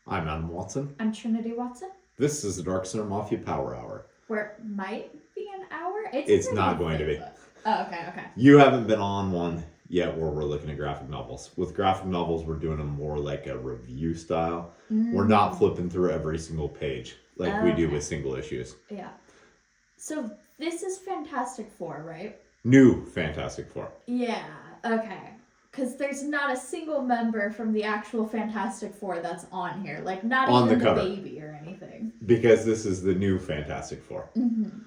I'm Adam Watson. I'm Trinity Watson. This is the Dark Star Mafia Power Hour. Where it might be an hour. It's not going to be. Oh, okay. You haven't been on one yet where we're looking at graphic novels. With graphic novels, we're doing them more like a review style. We're not flipping through every single page like we do with single issues. Yeah. So this is Fantastic Four, right? New Fantastic Four. Yeah, okay. Because there's not a single member from the actual Fantastic Four that's on here. Like, not on even the baby or anything. Because this is the new Fantastic Four. Mm-hmm.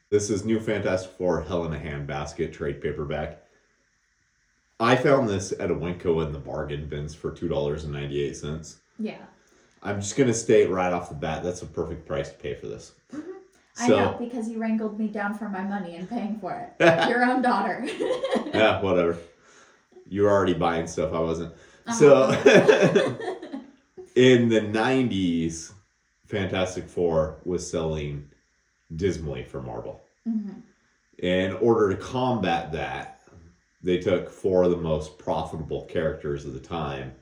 This is New Fantastic Four In A Handbasket trade paperback. I found this at a Winco in the bargain bins for $2.98. Yeah. I'm just going to state right off the bat, that's a perfect price to pay for this. Mm-hmm. I know, because you wrangled me down for my money and paying for it. Your own daughter. Yeah, whatever. You were already buying stuff, I wasn't. So, in the 90s, Fantastic Four was selling dismally for Marvel. Mm-hmm. In order to combat that, they took four of the most profitable characters of the time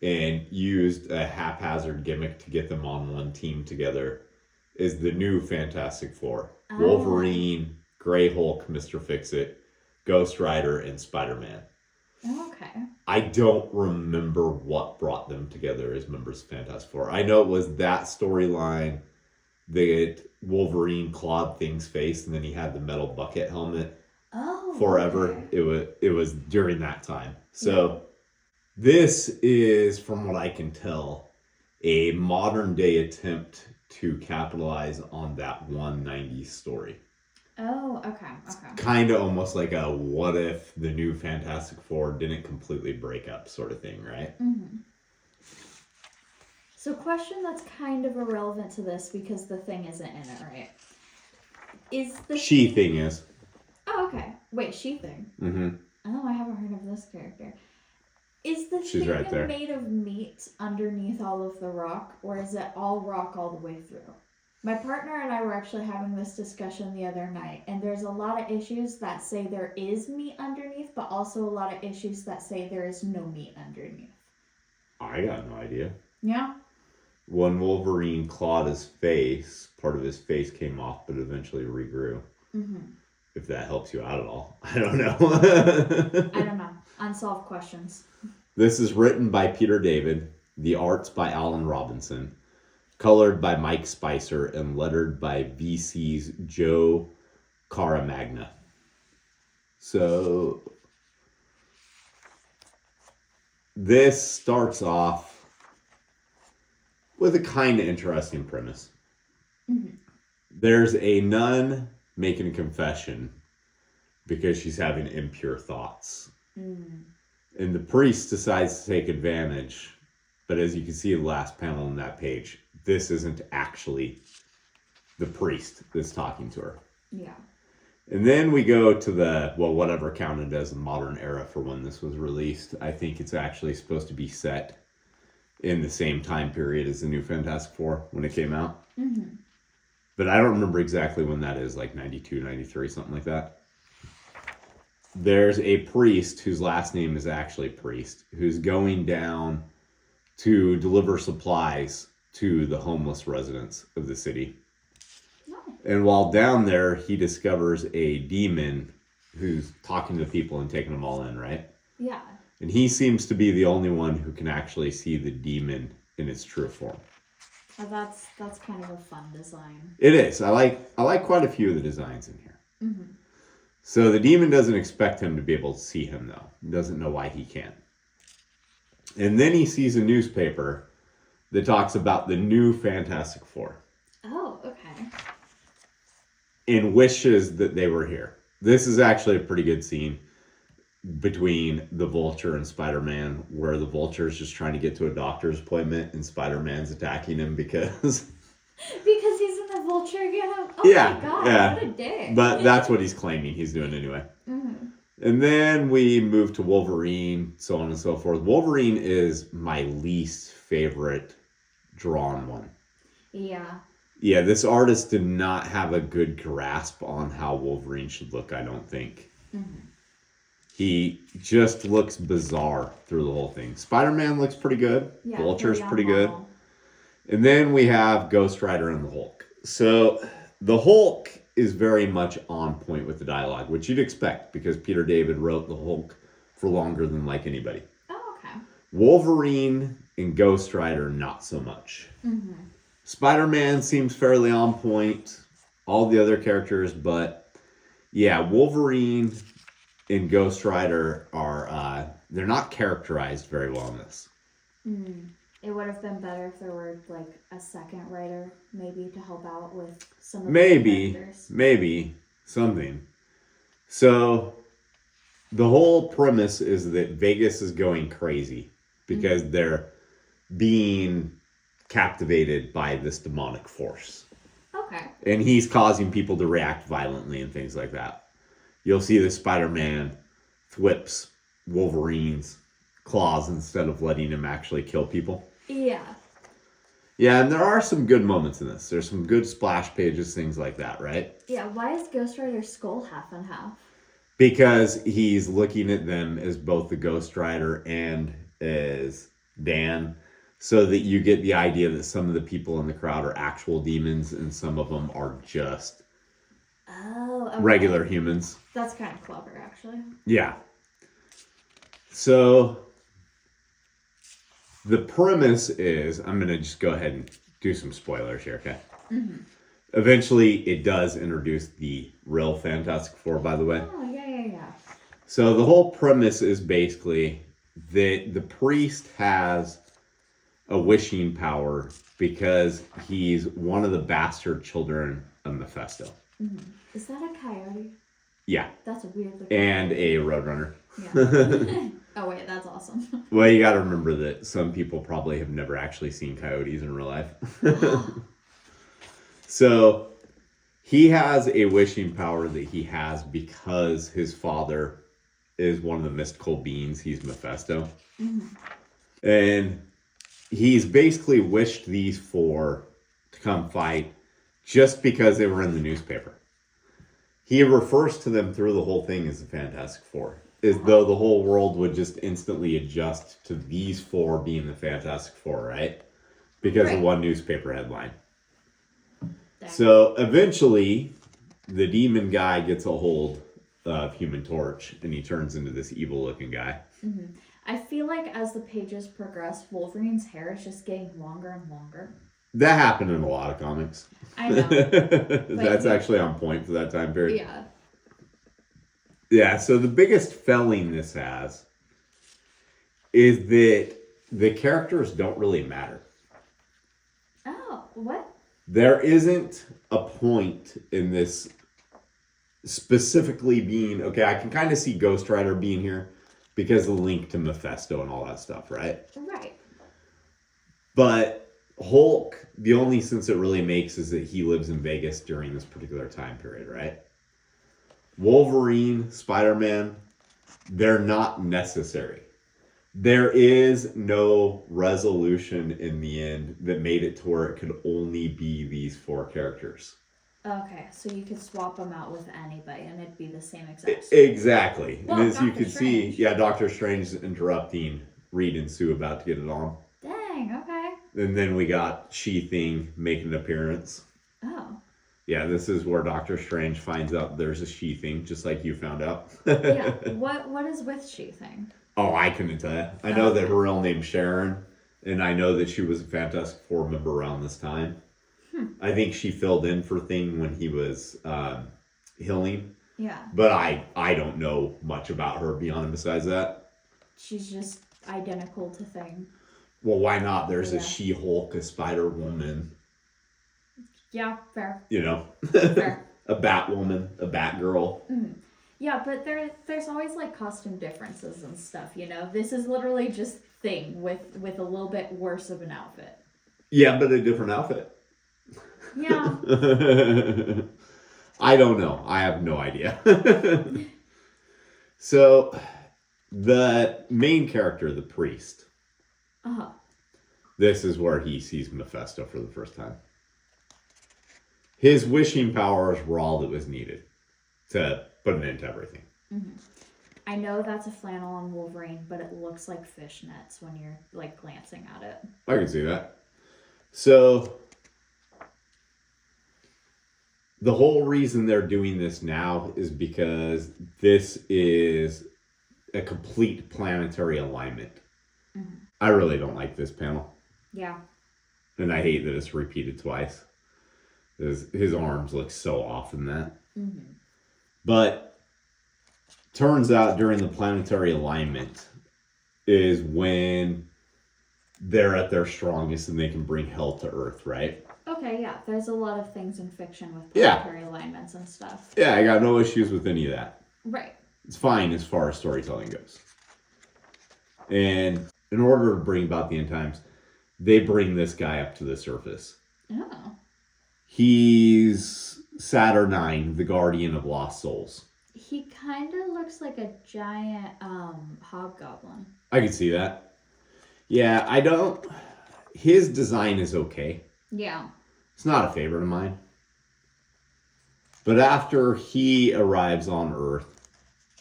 and used a haphazard gimmick to get them on one team together as the new Fantastic Four. Oh. Wolverine, Grey Hulk, Mr. Fix-It, Ghost Rider, and Spider-Man. Okay. I don't remember what brought them together as members of Fantastic Four. I know it was that storyline that Wolverine clawed Thing's face and then he had the metal bucket helmet. Oh. Forever. Okay. It was during that time. So This is, from what I can tell, a modern day attempt to capitalize on that 190s story. Oh, okay. Kind of almost like a what if the new Fantastic Four didn't completely break up sort of thing, right? Mm-hmm. So question that's kind of irrelevant to this because the Thing isn't in it, right? Is the She-Thing is. Oh, okay. Wait, She-Thing? Mm-hmm. Oh, I haven't heard of this character. Is the She's Thing right there. made of meat underneath all of the rock, or is it all rock all the way through? My partner and I were actually having this discussion the other night, and there's a lot of issues that say there is meat underneath, but also a lot of issues that say there is no meat underneath. I got no idea. Yeah? When Wolverine clawed his face, part of his face came off, but eventually regrew. Mm-hmm. If that helps you out at all. I don't know. I don't know. Unsolved questions. This is written by Peter David. The art's by Alan Robinson. Colored by Mike Spicer and lettered by VC's Joe Caramagna. So this starts off with a kind of interesting premise. Mm-hmm. There's a nun making a confession because she's having impure thoughts. Mm. And the priest decides to take advantage. But as you can see in the last panel on that page, this isn't actually the priest that's talking to her. Yeah. And then we go to the, whatever counted as the modern era for when this was released. I think it's actually supposed to be set in the same time period as the new Fantastic Four when it came out. Mm-hmm. But I don't remember exactly when that is, like 92, 93, something like that. There's a priest whose last name is actually Priest, who's going down to deliver supplies to the homeless residents of the city. Oh. And while down there, he discovers a demon who's talking to people and taking them all in, right? Yeah. And he seems to be the only one who can actually see the demon in its true form. Oh, that's kind of a fun design. It is. I like quite a few of the designs in here. Mm-hmm. So the demon doesn't expect him to be able to see him, though. He doesn't know why he can't. And then he sees a newspaper that talks about the new Fantastic Four. Oh, okay. And wishes that they were here. This is actually a pretty good scene between the Vulture and Spider-Man, where the Vulture is just trying to get to a doctor's appointment and Spider-Man's attacking him because he's in the Vulture again? Oh yeah, my god, yeah. What a dick. But that's what he's claiming he's doing anyway. Mm-hmm. And then we move to Wolverine, so on and so forth. Wolverine is my least favorite drawn one. Yeah. Yeah, this artist did not have a good grasp on how Wolverine should look, I don't think. Mm-hmm. He just looks bizarre through the whole thing. Spider-Man looks pretty good. Yeah, Vulture's pretty good. And then we have Ghost Rider and the Hulk. So the Hulk is very much on point with the dialogue, which you'd expect because Peter David wrote the Hulk for longer than like anybody. Oh, okay. Wolverine and Ghost Rider, not so much. Mm-hmm. Spider-Man seems fairly on point. All the other characters, but yeah, Wolverine and Ghost Rider are they're not characterized very well in this. Mm. It would have been better if there were like a second writer, maybe to help out with some of the characters. Maybe something. So the whole premise is that Vegas is going crazy because they're being captivated by this demonic force. Okay. And he's causing people to react violently and things like that. You'll see the Spider-Man whips Wolverine's claws instead of letting him actually kill people. Yeah. Yeah, and there are some good moments in this. There's some good splash pages, things like that, right? Yeah, why is Ghost Rider's skull half and half? Because he's looking at them as both the Ghost Rider and as Dan, so that you get the idea that some of the people in the crowd are actual demons and some of them are just okay. regular humans. That's kind of clever, actually. Yeah. So the premise is, I'm going to just go ahead and do some spoilers here, okay? Mm-hmm. Eventually, it does introduce the real Fantastic Four, by the way. Oh, yeah. So the whole premise is basically that the priest has a wishing power because he's one of the bastard children of Mephisto. Mm-hmm. Is that a coyote? Yeah. That's a weird looking. And a roadrunner. Yeah. Oh, wait, that's awesome. Well, you got to remember that some people probably have never actually seen coyotes in real life. So he has a wishing power that he has because his father is one of the mystical beings. He's Mephisto. Mm-hmm. And he's basically wished these four to come fight just because they were in the newspaper. He refers to them through the whole thing as the Fantastic Four, as though the whole world would just instantly adjust to these four being the Fantastic Four, right? Because of one newspaper headline. Dang. So eventually, the demon guy gets a hold of Human Torch, and he turns into this evil-looking guy. Mm-hmm. I feel like as the pages progress, Wolverine's hair is just getting longer and longer. That happened in a lot of comics. I know. That's actually on point for that time period. Yeah. Yeah, so the biggest failing this has is that the characters don't really matter. Oh, what? There isn't a point in this specifically being, okay, I can kind of see Ghost Rider being here because of the link to Mephisto and all that stuff, right? Right. But Hulk, the only sense it really makes is that he lives in Vegas during this particular time period, right? Wolverine, Spider-Man, they're not necessary. There is no resolution in the end that made it to where it could only be these four characters. Okay, so you could swap them out with anybody and it'd be the same exact story. Exactly. Well, and as Doctor you can see, Doctor Strange is interrupting Reed and Sue about to get it on. Dang, okay. And then we got She-Thing making an appearance. Oh. Yeah, this is where Doctor Strange finds out there's a She-Thing, just like you found out. Yeah, what is with She-Thing? Oh, I couldn't tell you. I know that her real name's Sharon, and I know that she was a Fantastic Four member around this time. I think she filled in for Thing when he was healing. Yeah. But I don't know much about her beyond and besides that. She's just identical to Thing. Well, why not? There's a She-Hulk, a Spider-Woman. Yeah, fair. You know? Fair. A Batwoman, a Batgirl. Mm. Yeah, but there's always like costume differences and stuff, you know? This is literally just Thing with a little bit worse of an outfit. Yeah, but a different outfit. Yeah. I don't know. I have no idea. So, the main character, the priest. Uh-huh. This is where he sees Mephisto for the first time. His wishing powers were all that was needed to put an end to everything. Mm-hmm. I know that's a flannel on Wolverine, but it looks like fishnets when you're like glancing at it. I can see that. So the whole reason they're doing this now is because this is a complete planetary alignment. Mm-hmm. I really don't like this panel. Yeah. And I hate that it's repeated twice. His arms look so off in that. Mm-hmm. But turns out during the planetary alignment is when they're at their strongest and they can bring hell to Earth, right? Okay, yeah. There's a lot of things in fiction with planetary alignments and stuff. Yeah, I got no issues with any of that. Right. It's fine as far as storytelling goes. And in order to bring about the end times, they bring this guy up to the surface. Oh. He's Saturnine, the guardian of lost souls. He kind of looks like a giant hobgoblin. I can see that. Yeah, I don't... His design is okay. Yeah. It's not a favorite of mine. But after he arrives on Earth,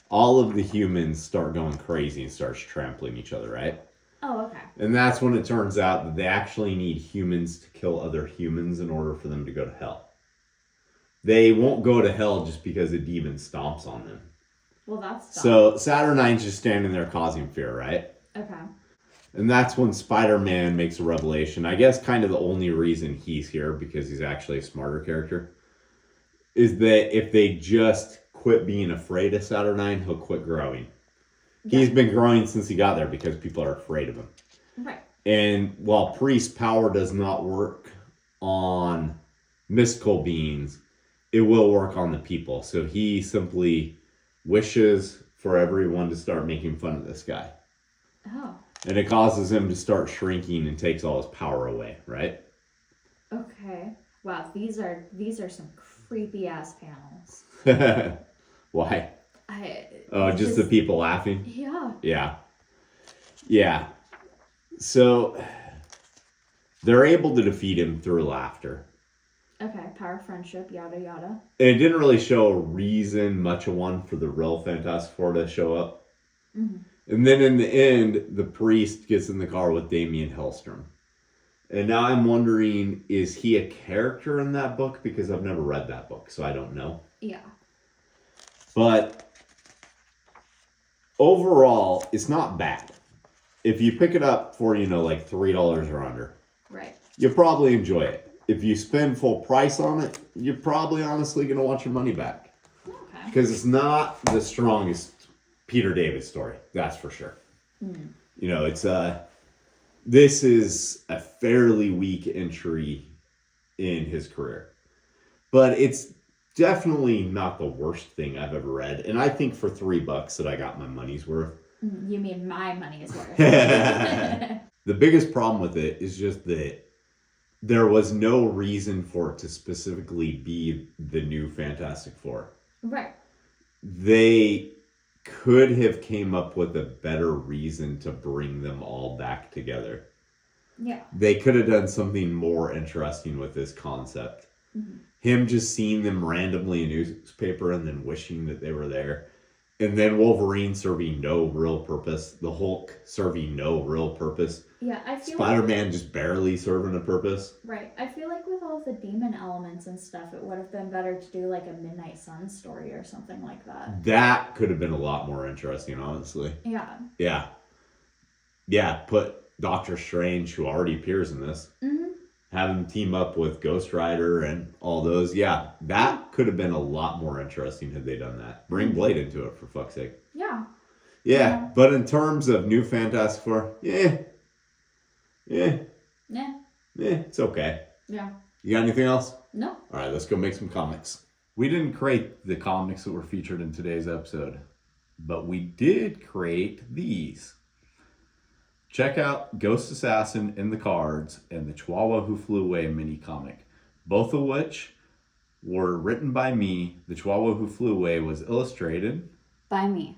all of the humans start going crazy and starts trampling each other, right? Oh, okay. And that's when it turns out that they actually need humans to kill other humans in order for them to go to hell. They won't go to hell just because a demon stomps on them. Well, that's dumb. So Saturnine's just standing there causing fear, right? Okay. And that's when Spider-Man makes a revelation. I guess kind of the only reason he's here, because he's actually a smarter character, is that if they just quit being afraid of Saturnine, he'll quit growing. Yeah. He's been growing since he got there because people are afraid of him. Right. And while priest power does not work on mystical beings, it will work on the people. So he simply wishes for everyone to start making fun of this guy. Oh. And it causes him to start shrinking and takes all his power away, right? Okay. Wow, these are some creepy ass panels. Why? Just the people laughing? Yeah. Yeah. Yeah. So they're able to defeat him through laughter. Okay, power, friendship, yada yada. And it didn't really show a reason, much of one, for the real Fantastic Four to show up. Mm-hmm. And then in the end, the priest gets in the car with Damien Hellstrom. And now I'm wondering, is he a character in that book? Because I've never read that book, so I don't know. Yeah. But overall, it's not bad. If you pick it up for, like $3 or under, right, you'll probably enjoy it. If you spend full price on it, you're probably honestly going to want your money back. Okay. Because it's not the strongest Peter David story, that's for sure. Mm. It's this is a fairly weak entry in his career. But it's definitely not the worst thing I've ever read. And I think for $3 that I got my money's worth. You mean my money's worth. The biggest problem with it is just that there was no reason for it to specifically be the new Fantastic Four. Right. They could have came up with a better reason to bring them all back together. Yeah. They could have done something more interesting with this concept. Mm-hmm. Him just seeing them randomly in a newspaper and then wishing that they were there. And then Wolverine serving no real purpose. The Hulk serving no real purpose. Yeah, I feel Spider-Man just barely serving a purpose. Right. I feel like with all the demon elements and stuff, it would have been better to do like a Midnight Sun story or something like that. That could have been a lot more interesting, honestly. Yeah. Yeah. Yeah, put Doctor Strange, who already appears in this, have him team up with Ghost Rider and all those. Yeah, that could have been a lot more interesting had they done that. Bring Blade into it, for fuck's sake. Yeah. Yeah, but in terms of new Fantastic Four, it's okay. Yeah. You got anything else? No. All right, let's go make some comics. We didn't create the comics that were featured in today's episode, but we did create these. Check out Ghost Assassin in the Cards and the Chihuahua Who Flew Away mini comic, both of which were written by me. The Chihuahua Who Flew Away was illustrated by me.